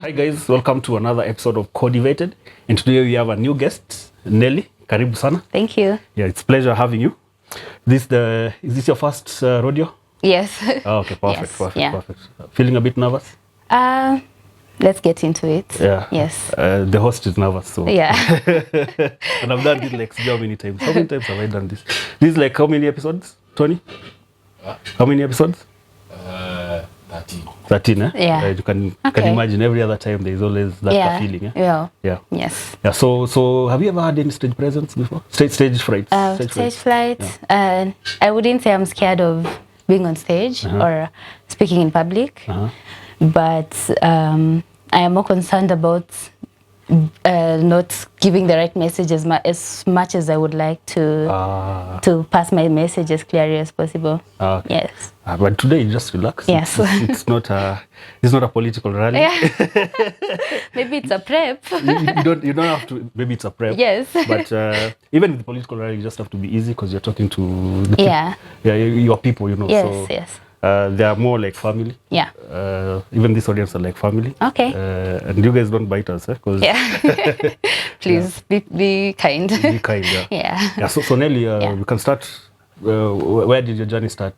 Hi guys, welcome to another episode of Codivated. And today we have a new guest, Nelly. Karibu sana. Thank you. Yeah, it's a pleasure having you. Is this your first rodeo? Yes. Oh, okay, perfect, Yes, perfect, yeah. perfect. Feeling a bit nervous? Let's get into it. Yeah. Yes. The host is nervous, so. Yeah. And I've done this like how many times? How many times have I done this? This is like how many episodes, Tony? How many episodes? 13. 13, eh? Yeah. You can Okay. imagine every other time there's always that feeling, eh? Yeah. Yeah. Yes. Yeah. So have you ever had any stage presence before? Stage frights? Stage fright. I wouldn't say I'm scared of being on stage or speaking in public, but I am more concerned about not giving the right message as much as I would like to pass my message as clearly as possible. Okay. Yes. But today you just relax. Yes. It's not a political rally. Yeah. Maybe it's a prep. You don't have to. Maybe it's a prep. Yes. But even with the political rally, you just have to be easy because you're talking to the your people. You know. Yes. So, yes. they are more like family. Yeah. Even this audience are like family. Okay. And you guys don't bite us, eh? Yeah. Please be kind. Be kind. Yeah. Yeah. Yeah. So Nelly, you can start. Where did your journey start?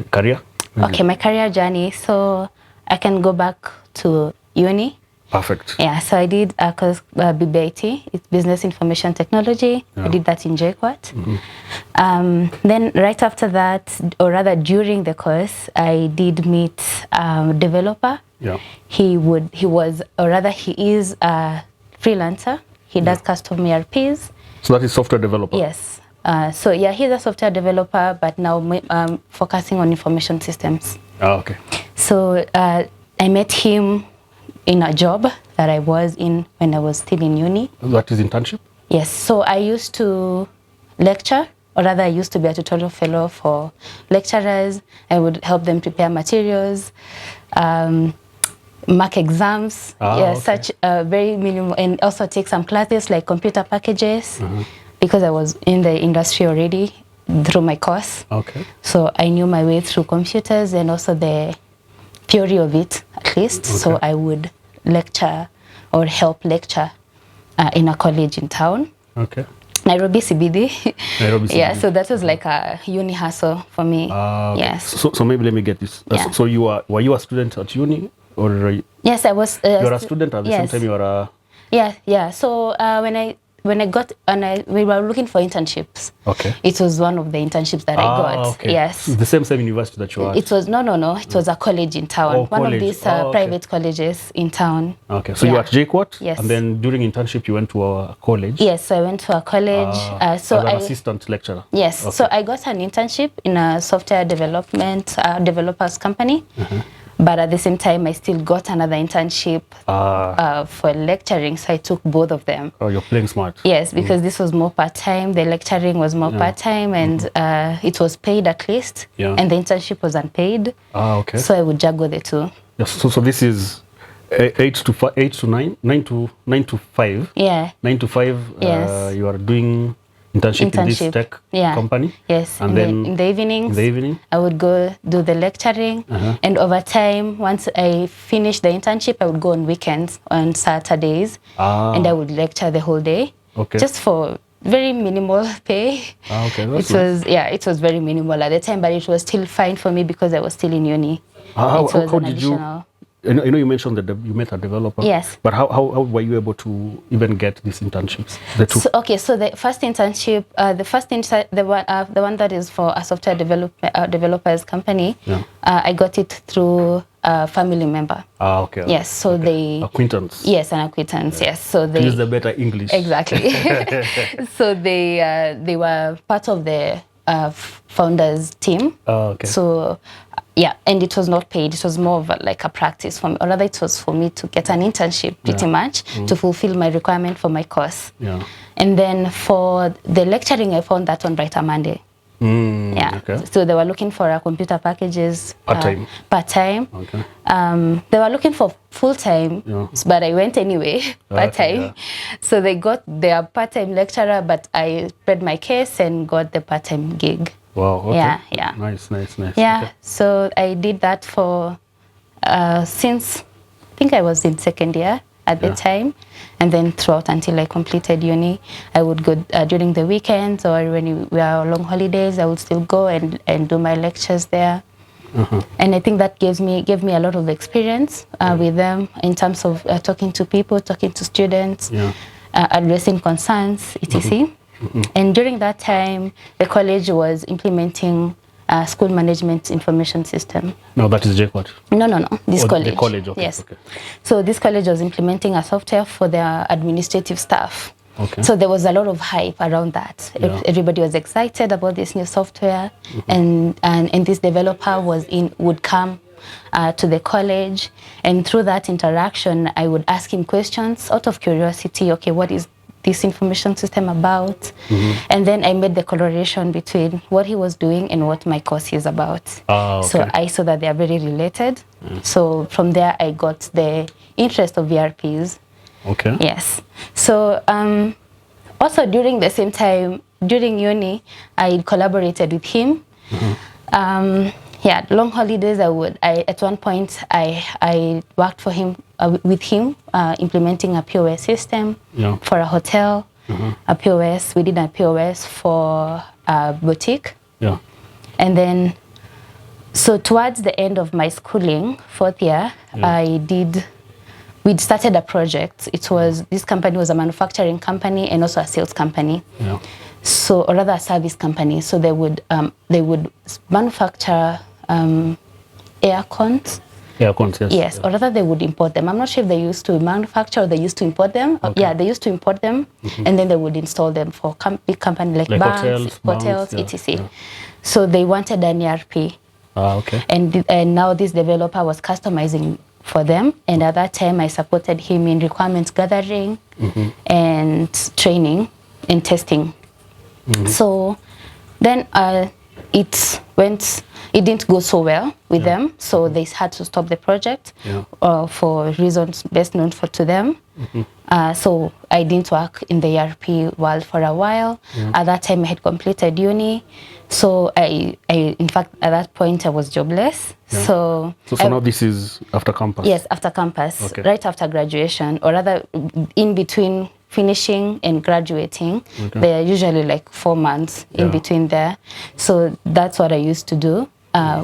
Career? Okay, my career journey. So I can go back to uni. Perfect. Yeah, so I did BBIT, it's Business Information Technology. Yeah. I did that in JKUAT. Then right after that, or rather during the course, I did meet a developer. Yeah. He is a freelancer. He does custom ERPs. So that is software developer. Yes. So yeah, he's a software developer, but now focusing on information systems. Okay. So I met him in a job that I was in when I was still in uni. That is internship? Yes. So I used to lecture, or rather I used to be a tutorial fellow for lecturers. I would help them prepare materials, mark exams, Okay. such very minimal, and also take some classes like computer packages because I was in the industry already through my course. Okay. So I knew my way through computers and also the theory of it at least. Okay. So I would lecture or help lecture in a college in town. Okay. Nairobi CBD. Nairobi CBD. Yeah, so that was like a uni hustle for me. Okay. Yes. So maybe let me get this. Yeah. So were you a student at uni, or Yes, I was. you're a student at the yes. same time you're a? Yeah. So we were looking for internships. Okay. It was one of the internships that I got. Okay. Yes. The same university that you are at. It was no. It was a college in town. Oh, one college. of these Okay. private colleges in town. Okay. So you were at JKUAT. Yes. And then during internship you went to a college. Yes, so I went to a college. So as an I assistant lecturer. yes, Okay. so I got an internship in a software development developers company. But at the same time, I still got another internship for lecturing. So I took both of them. Oh, you're playing smart. Yes, because this was more part-time. The lecturing was more part-time, and it was paid at least. Yeah. And the internship was unpaid. Okay. So I would juggle the two. Yes. So this is 8 to 9, 9 to 5. Yeah. 9 to 5. Yes. You are doing internship in this tech company. Yes. And in then in the evenings. In the evening. I would go do the lecturing, and over time, once I finished the internship, I would go on weekends, on Saturdays, and I would lecture the whole day. Okay. Just for very minimal pay. Okay. That's It was very minimal at the time, but it was still fine for me because I was still in uni. How It was an did you? additional- I know you mentioned that you met a developer. Yes. But how were you able to even get these internships? The two. So the first internship, the one that is for a software developers company, I got it through a family member. Okay. Yes, so they acquaintance. Yes, an acquaintance. Yes, so they use the better English. Exactly. So they were part of the founders team. Okay. So yeah, and it was not paid. It was more of like a practice for me, or rather it was for me to get an internship pretty much to fulfill my requirement for my course. Yeah. And then for the lecturing, I found that on Brighter Monday. Yeah. Okay. So they were looking for a computer packages. Part-time. Part-time. Okay. They were looking for full-time, but I went anyway, part-time. Yeah. So they got their part-time lecturer, but I spread my case and got the part-time gig. Wow. Okay. Yeah. Nice. Yeah. Okay. So I did that for since think I was in second year at the time. And then throughout until I completed uni, I would go during the weekends or when we are on long holidays, I would still go and do my lectures there. And I think that gave me a lot of experience with them in terms of talking to people, talking to students, addressing concerns, etc. And during that time, the college was implementing a school management information system. No, that is JQuat. No. This college. The college, okay. Yes. Okay. So this college was implementing a software for their administrative staff. Okay. So there was a lot of hype around that. Yeah. Everybody was excited about this new software, and this developer would come to the college, and through that interaction, I would ask him questions out of curiosity. Okay, what is this information system about? And then I made the correlation between what he was doing and what my course is about. Okay. So I saw that they are very related. So from there, I got the interest of VRPs. Okay. Yes. So also during the same time, during uni, I collaborated with him. Long holidays. At one point I worked for him with him implementing a POS system for a hotel. A POS. We did a POS for a boutique. Yeah. And then, so towards the end of my schooling, 4th year, we started a project. This company was a manufacturing company and also a sales company. Yeah. So, or rather a service company. So they would manufacture air cons. Air cons, yes. Yes, or rather they would import them. I'm not sure if they used to manufacture or they used to import them. Okay. Yeah, they used to import them, and then they would install them for big company like banks, hotels, etc. Yeah. So they wanted an ERP. Okay. And now this developer was customizing for them, and at that time I supported him in requirements gathering and training and testing. So then it didn't go so well with them, so they had to stop the project for reasons best known to them. So I didn't work in the ERP world for a while. At that time I had completed uni, so I in fact at that point I was jobless. So now this is after campus? Yes, after campus, right after graduation, or rather in between finishing and graduating. There are usually like 4 months in between there. So that's what I used to do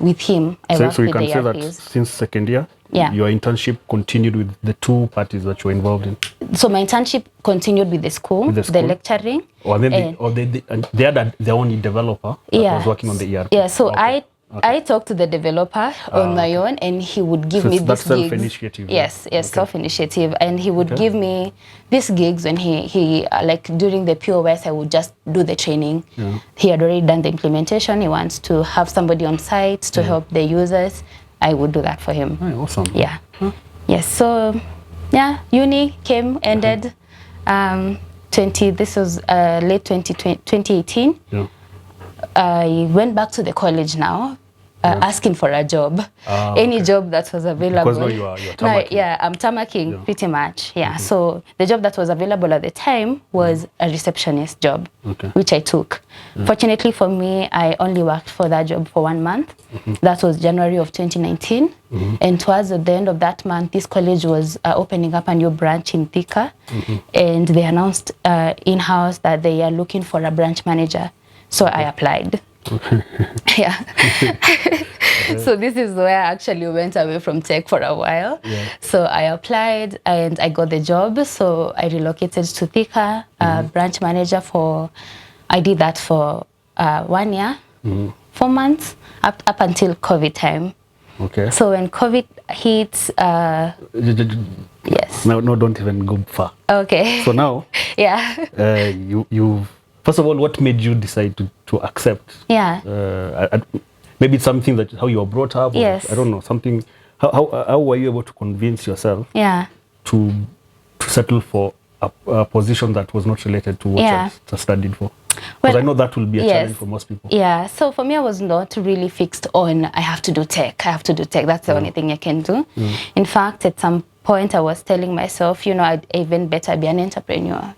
with him. I worked so you with can the say that ERPs. since second year, your internship continued with the two parties that you were involved in? So my internship continued with the school, the lecturing. They had their own developer that was working on the ERP? Yeah, so I talked to the developer on my own, and he would give me these gigs. Self-initiative. Yes, self-initiative. And he would give me these gigs when he like during the POS, I would just do the training. He had already done the implementation. He wants to have somebody on site to help the users. I would do that for him. Oh, awesome. Yeah. Yes, so uni ended this was late 2018. I went back to the college now, asking for a job, any job that was available. Because now you're tamaking. I'm tamaking pretty much. So the job that was available at the time was a receptionist job, which I took. Fortunately for me, I only worked for that job for 1 month. That was January of 2019. And towards the end of that month, this college was opening up a new branch in Thika. And they announced in-house that they are looking for a branch manager. So I applied. So this is where I actually went away from tech for a while. So I applied and I got the job. So I relocated to Thika, branch manager I did that for 1 year, 4 months, up until COVID time. So when COVID hit, yes. No, don't even go far. Okay. So now, you first of all, what made you decide to accept? Maybe it's something that how you were brought up. Yes. Or, I don't know, something. How were you able to convince yourself to settle for a position that was not related to what you studied for? Because I know that will be a challenge for most people. So for me, I was not really fixed on I have to do tech. That's the only thing I can do. In fact, at some point, I was telling myself, I'd even better be an entrepreneur,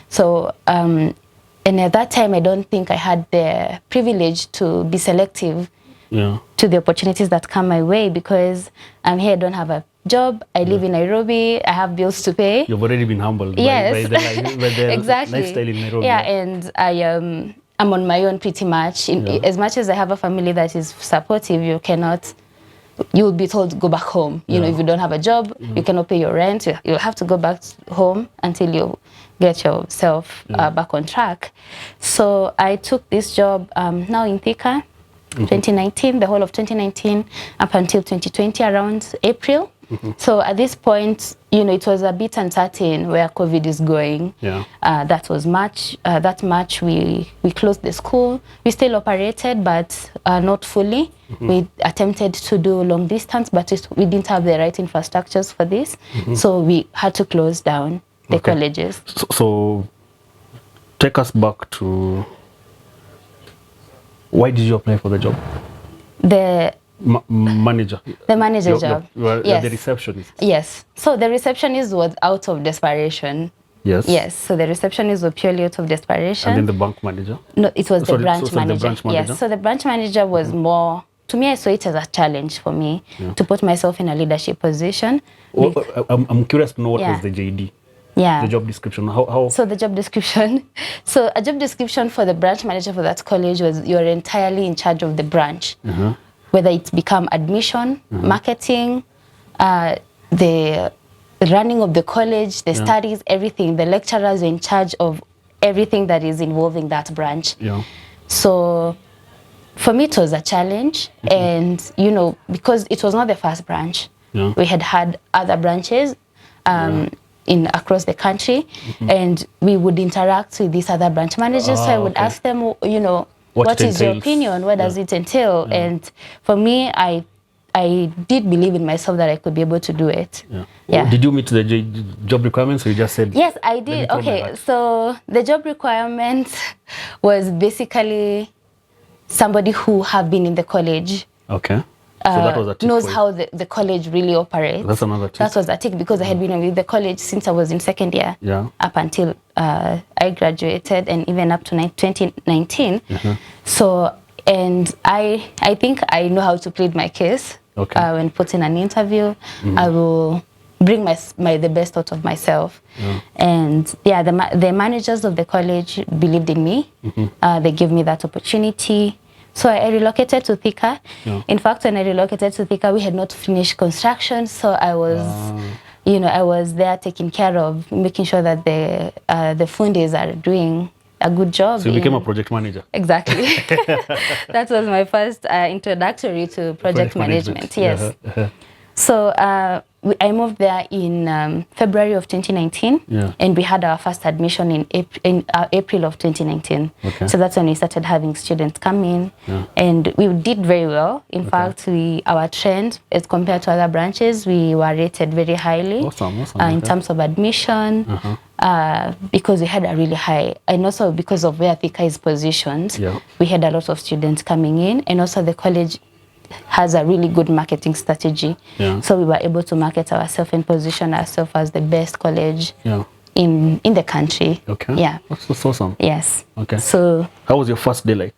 So, and at that time, I don't think I had the privilege to be selective to the opportunities that come my way, because I'm here, I don't have a job, I live in Nairobi, I have bills to pay. You've already been humbled by the exactly. lifestyle in Nairobi. Yeah, and I'm on my own pretty much. As much as I have a family that is supportive, you'll be told go back home. You know, if you don't have a job, you cannot pay your rent, you'll have to go back home until you get yourself back on track. So I took this job now in Thika, 2019, the whole of 2019 up until 2020 around April. So at this point, you know, it was a bit uncertain where COVID is going. That was March. That March we closed the school. We still operated, but not fully. We attempted to do long distance, but we didn't have the right infrastructures for this. So we had to close down the colleges. So take us back to, why did you apply for the job? The manager. The manager job. Yes. The receptionist. Yes. So the receptionist was out of desperation. Yes. Yes. So the receptionist was purely out of desperation. And then the bank manager? No, it was the branch manager. The branch manager. Yes. So the branch manager was more, to me, I saw it as a challenge for me to put myself in a leadership position. I'm curious to know what was the JD. The job description. How? So the job description. So a job description for the branch manager for that college was you're entirely in charge of the branch. Whether it's become admission, marketing, the running of the college, the studies, everything. The lecturers are in charge of everything that is involving that branch. So for me, it was a challenge. And, you know, because it was not the first branch. We had other branches across the country. And we would interact with these other branch managers. So I would ask them, you know, what is your opinion? What does it entail? And for me, I did believe in myself that I could be able to do it. Did you meet the job requirements, or you just said? Yes, I did. Okay, so the job requirement was basically somebody who have been in the college. Okay. So that was a tick knows how the college really operates. That's another tick. That was a tick because I had been with the college since I was in second year up until I graduated, and even up to 2019. So, and I think I know how to plead my case. When put in an interview. I will bring the best out of myself. And the managers of the college believed in me. They gave me that opportunity. So I relocated to Thika. In fact, when I relocated to Thika, we had not finished construction. So I was, you know, I was there taking care of, making sure that the fundis are doing a good job. So you became a project manager. Exactly. That was my first introductory to project management. Yes. So I moved there in February of 2019, and we had our first admission in April of 2019. So that's when we started having students come in, and we did very well. In fact, our trend as compared to other branches, we were rated very highly in terms of admission, because we had a really high, and also because of where Thika is positioned, we had a lot of students coming in, and also the college has a really good marketing strategy. So we were able to market ourselves and position ourselves as the best college in the country. That's awesome. Yes. So how was your first day like?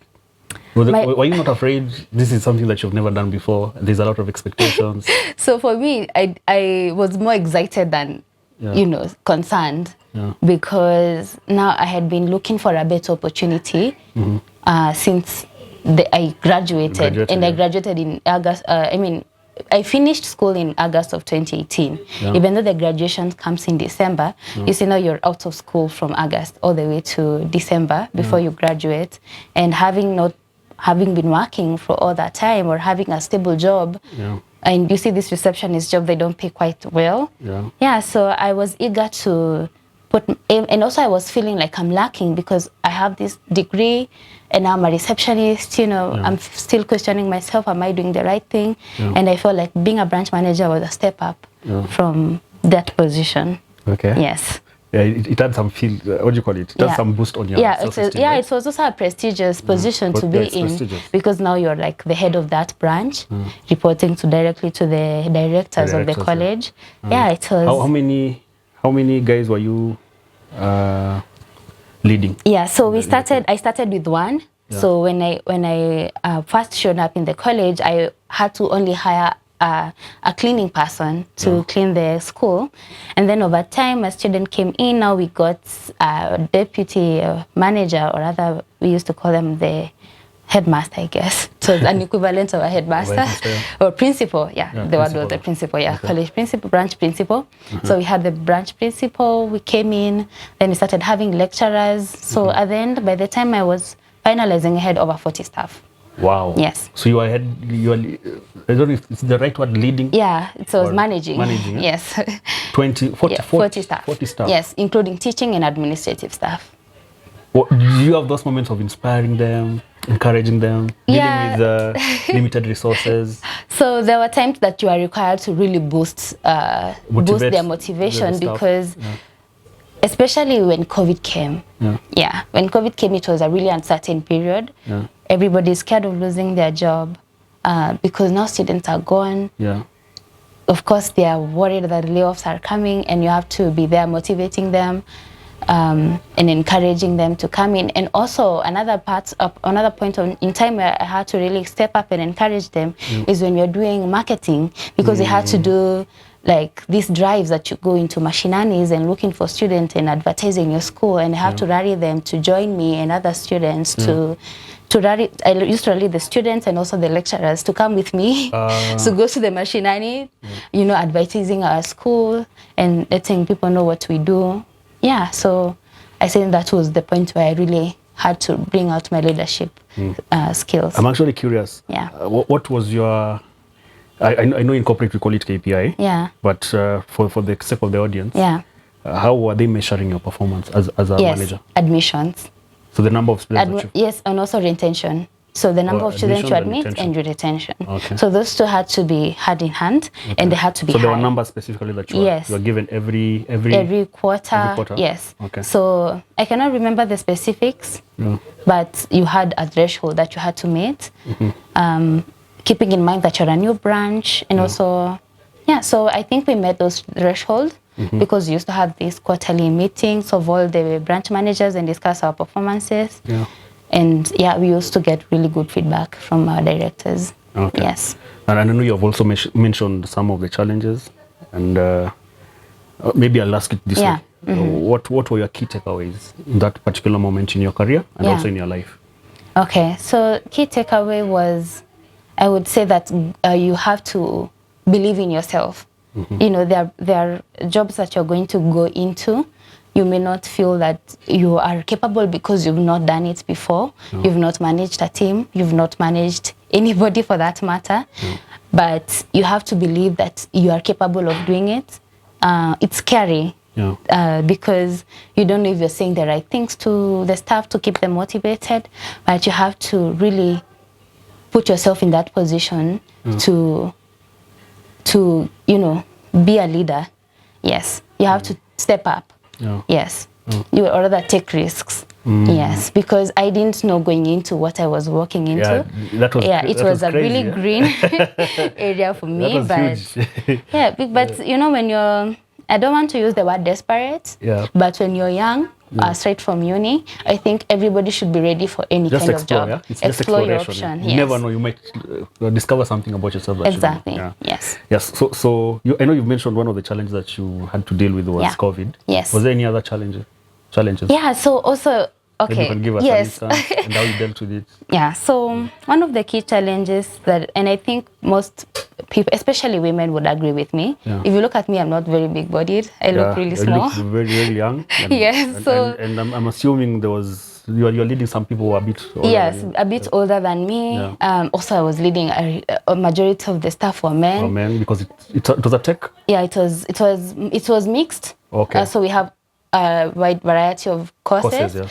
Were you not afraid? This is something that you've never done before. There's a lot of expectations. So for me, I was more excited than you know, concerned, because now I had been looking for a better opportunity since I graduated, and I graduated in August. I finished school in August of 2018. Even though the graduation comes in December, you see now you're out of school from August all the way to December before you graduate. And having been working for all that time, or having a stable job, and you see this receptionist job, they don't pay quite well. So I was eager to and also I was feeling like I'm lacking, because I have this degree and I'm a receptionist, you know. I'm still questioning myself, am I doing the right thing? And I felt like being a branch manager was a step up from that position. Yes. It had some feel, what do you call it? It had some boost on your self-esteem, right? It was also a prestigious position to be in, because now you're like the head of that branch, reporting directly to the directors of the college. It was. How many guys were you leading? So I started with one. So when I first showed up in the college, I had to only hire a cleaning person to clean the school. And then over time, a student came in. Now we got a deputy manager, or rather, we used to call them the headmaster, I guess. So it's an equivalent of a headmaster or principal. The word was the principal. College principal, branch principal. So we had the branch principal. We came in, then we started having lecturers. So at the end, by the time I was finalizing, I had over 40 staff. Wow. Yes. So you had, I don't know if it's the right word, leading? Yeah, so I was managing. Managing, yeah? Yes. 40 staff. 40 staff. Yes, including teaching and administrative staff. Do you have those moments of inspiring them, encouraging them, dealing with limited resources? So there were times that you are required to really boost their motivation, because especially when COVID came. When COVID came, it was a really uncertain period. Everybody's scared of losing their job because now students are gone. Of course, they are worried that layoffs are coming, and you have to be there motivating them and encouraging them to come in. And also another point in time where I had to really step up and encourage them is when you're doing marketing, because they had to do like these drives that you go into machinanis and looking for students and advertising your school, and I have to rally them to join me and other students to rally. I used to rally the students and also the lecturers to come with me to go to the machinani, you know, advertising our school and letting people know what we do. So I think that was the point where I really had to bring out my leadership skills. I'm actually curious. What was your... I know in corporate we call it KPI. But for the sake of the audience, how were they measuring your performance as a manager? Admissions. So the number of students yes, and also retention. So the number of students you admit and your retention. So those two had to be hand in hand, and they had to be high. So there were numbers specifically that you were given every quarter? Yes. So I cannot remember the specifics, but you had a threshold that you had to meet, keeping in mind that you're a new branch, and also, so I think we met those thresholds. Because we used to have these quarterly meetings of all the branch managers and discuss our performances. And we used to get really good feedback from our directors. Yes. And I know you have also mentioned some of the challenges, and maybe I'll ask it this way. What were your key takeaways in that particular moment in your career and also in your life? Okay, so key takeaway was, I would say that you have to believe in yourself. You know, there are jobs that you're going to go into. You may not feel that you are capable because you've not done it before. You've not managed a team. You've not managed anybody for that matter. But you have to believe that you are capable of doing it. It's scary because you don't know if you're saying the right things to the staff to keep them motivated. But you have to really put yourself in that position to you know, be a leader. Yes, you have to step up. Yes, you would rather take risks. Yes, because I didn't know going into what I was walking into. It was a really green area for me. But you know, when you're, I don't want to use the word desperate, but when you're young, straight from uni, I think everybody should be ready for any kind of job. It's explore your option. You never know, you might discover something about yourself. Exactly. Yes. So I know you've mentioned one of the challenges that you had to deal with was COVID. Yes. Was there any other challenges? Yeah. So also, okay. Maybe you can give us an instance and how you dealt with it. Yeah. So one of the key challenges that, and I think most people, especially women, would agree with me. If you look at me, I'm not very big-bodied. I look really small. You look very, very young. And, and I'm assuming there was, you're leading some people who are a bit older. Yes, a bit older than me. Also, I was leading a majority of the staff were men. Were men, because it was a tech? Yeah, it was mixed. So we have a wide variety of courses.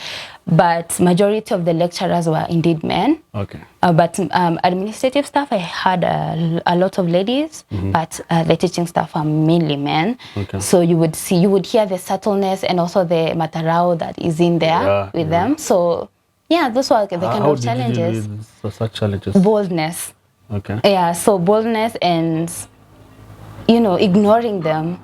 But majority of the lecturers were indeed men. But administrative staff, I had a lot of ladies, but the teaching staff are mainly men. So you would hear the subtleness and also the matarao that is in there with them. So those were the kind of challenges. How did you deal with such challenges? Boldness. So boldness and, you know, ignoring them.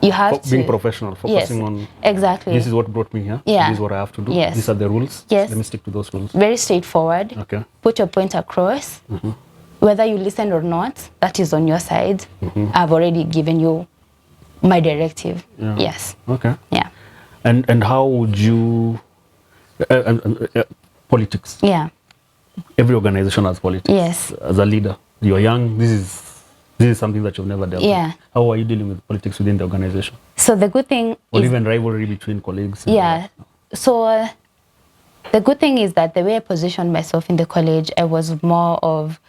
you have to being professional, focusing on exactly. This is what brought me here. Yeah. This is what I have to do. Yes. These are the rules. Yes. Let me stick to those rules. Very straightforward. Okay. Put your point across. Whether you listen or not, that is on your side. I've already given you my directive. Yeah. Yes. Okay. Yeah. And how would you politics? Yeah. Every organization has politics. Yes. As a leader, you're young. This is something that you've never dealt with. How are you dealing with politics within the organization? So the good thing or is, even rivalry between colleagues. Yeah. So the good thing is that the way I positioned myself in the college, I was more of,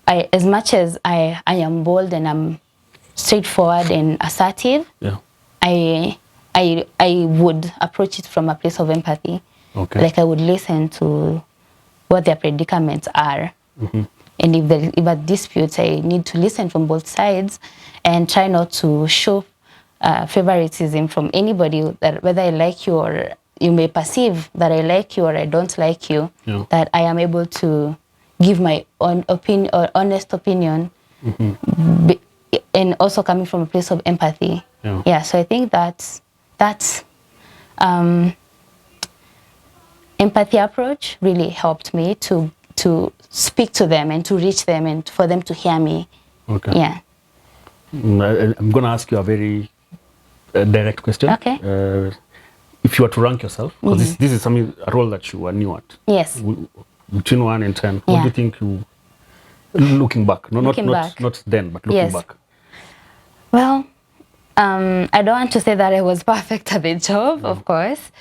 as much as I am bold and I'm straightforward and assertive, yeah. I would approach it from a place of empathy. Okay. Like I would listen to what their predicaments are. And if there are disputes, I need to listen from both sides and try not to show favoritism from anybody, that whether I like you or you may perceive that I like you or I don't like you, that I am able to give my own opinion or honest opinion, and also coming from a place of empathy. Yeah, so I think that's empathy approach really helped me to speak to them and to reach them and for them to hear me. Okay. Yeah. I'm going to ask you a very direct question. Okay. If you were to rank yourself, because this is a role that you are new at. Yes. Between 1 and 10, what do you think you, looking back, not then, but looking back? Well, I don't want to say that I was perfect at the job, of course.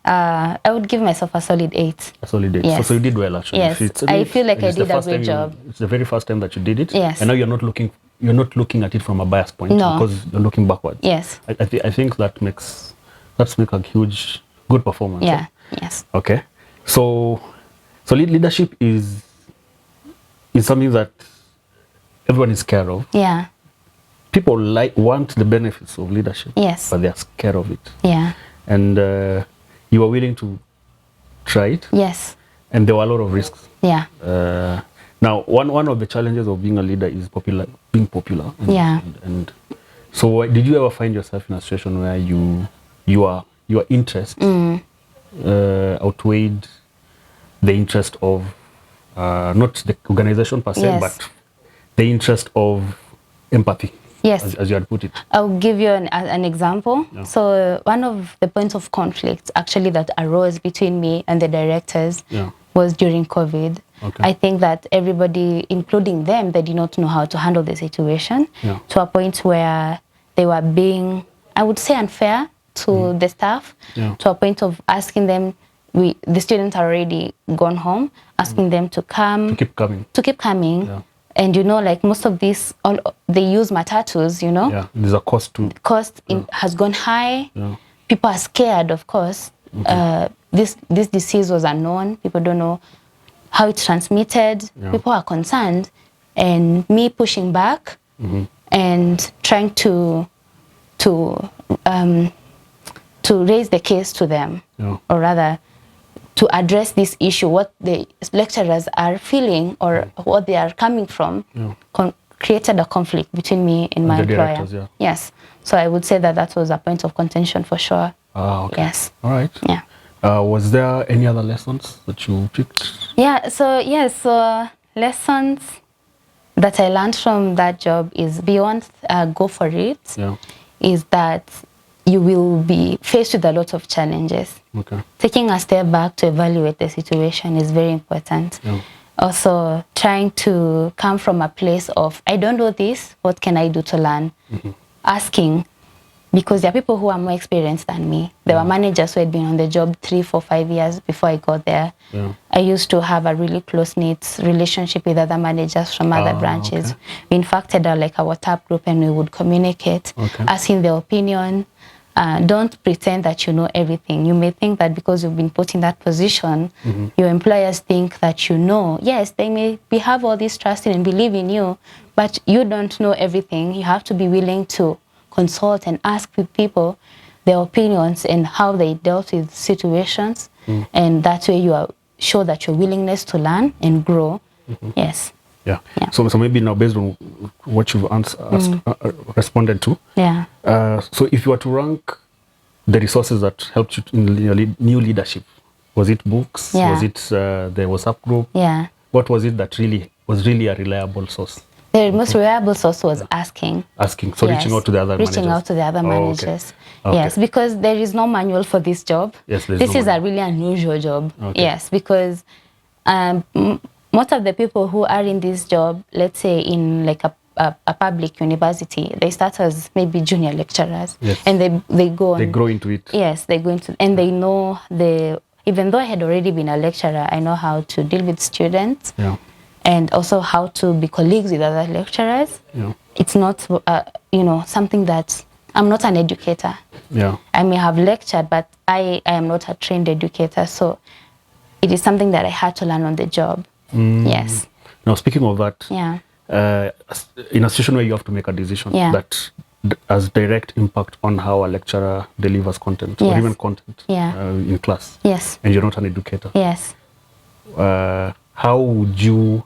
I would give myself a solid 8. A solid 8. Yes. So you did well, actually. Yes. I feel like I did a great job. It's the very first time that you did it. Yes. And now you're not looking at it from a bias point. No. Because you're looking backwards. Yes. I think that's a huge, good performance. Yeah. Yes. Okay. So leadership is something that everyone is scared of. Yeah. People want the benefits of leadership. Yes. But they are scared of it. Yeah. And you were willing to try it. Yes. And there were a lot of risks. Yeah. Now, one of the challenges of being a leader is being popular. And so, did you ever find yourself in a situation where your interest outweighed the interest of not the organization per se, but the interest of empathy? Yes. As you had put it. I'll give you an example. Yeah. So one of the points of conflict actually that arose between me and the directors was during COVID. Okay. I think that everybody, including them, they did not know how to handle the situation to a point where they were being, I would say, unfair to the staff, to a point of asking them, the students are already gone home, asking them to come. To keep coming. Yeah. And like most of these, they use matatus, Yeah, there's a cost too. Cost has gone high. Yeah. People are scared, of course. This disease was unknown. People don't know how it's transmitted. Yeah. People are concerned. And me pushing back and trying to raise the case to them, or rather, to address this issue, what the lecturers are feeling or what they are coming from, created a conflict between me and my employer. Yeah. Yes. So I would say that was a point of contention for sure. Ah, okay. Yes. All right. Yeah. Was there any other lessons that you picked? Yeah. So lessons that I learned from that job is beyond go for it. Yeah. Is that you will be faced with a lot of challenges. Okay. Taking a step back to evaluate the situation is very important. Yeah. Also, trying to come from a place of, I don't know this, what can I do to learn? Asking, because there are people who are more experienced than me. There were managers who had been on the job 3, 4, 5 years before I got there. Yeah. I used to have a really close-knit relationship with other managers from other branches. Okay. We in fact had a WhatsApp group and we would communicate, asking their opinion. Don't pretend that you know everything. You may think that because you've been put in that position, your employers think that you know. Yes, they may have all this trust in and believe in you, but you don't know everything. You have to be willing to consult and ask people their opinions and how they dealt with situations. And that way you are sure that your willingness to learn and grow. Yes. Yeah. So maybe now based on what you've responded to. Yeah. So if you were to rank the resources that helped you in your new leadership, was it books? Yeah. Was it the WhatsApp group? Yeah. What was it that was really a reliable source? The most reliable source was asking. So reaching out to the other managers. Reaching out to the other managers. Okay. Yes, because there is no manual for this job. Yes, this is a really unusual job. Okay. Yes, because most of the people who are in this job, let's say in like a public university, they start as maybe junior lecturers. Yes. And they go on. They grow into it. Yes, they go into, and they know even though I had already been a lecturer, I know how to deal with students. Yeah. And also how to be colleagues with other lecturers. Yeah. It's not, something that, I'm not an educator. Yeah. I may have lectured, but I am not a trained educator. So it is something that I had to learn on the job. Yes. Now, speaking of that, Yeah. In a situation where you have to make a decision that has direct impact on how a lecturer delivers content or even content in class. Yes. And you're not an educator. Yes. How would you,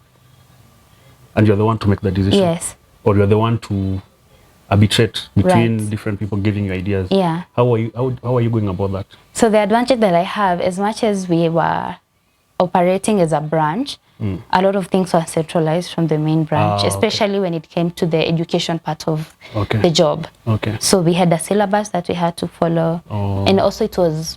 and you're the one to make the decision. Yes. Or you're the one to arbitrate between different people giving you ideas. Yeah. How are you going about that? So the advantage that I have, as much as we were operating as a branch, a lot of things were centralized from the main branch, especially when it came to the education part of the job. Okay. So we had a syllabus that we had to follow. And also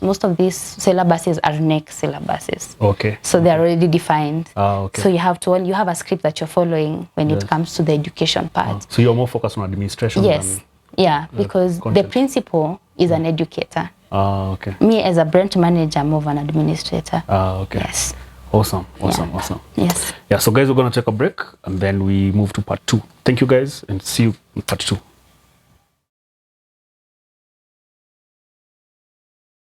most of these syllabuses are next syllabuses. Okay. So they're already defined. Okay. So you have a script that you're following when it comes to the education part. So you're more focused on administration? Yes. Yeah, because the principal is an educator. Okay. Me as a branch manager, I'm more of an administrator. Okay. Yes. Awesome. Yes. Yeah, so guys, we're going to take a break and then we move to part 2. Thank you guys and see you in part 2.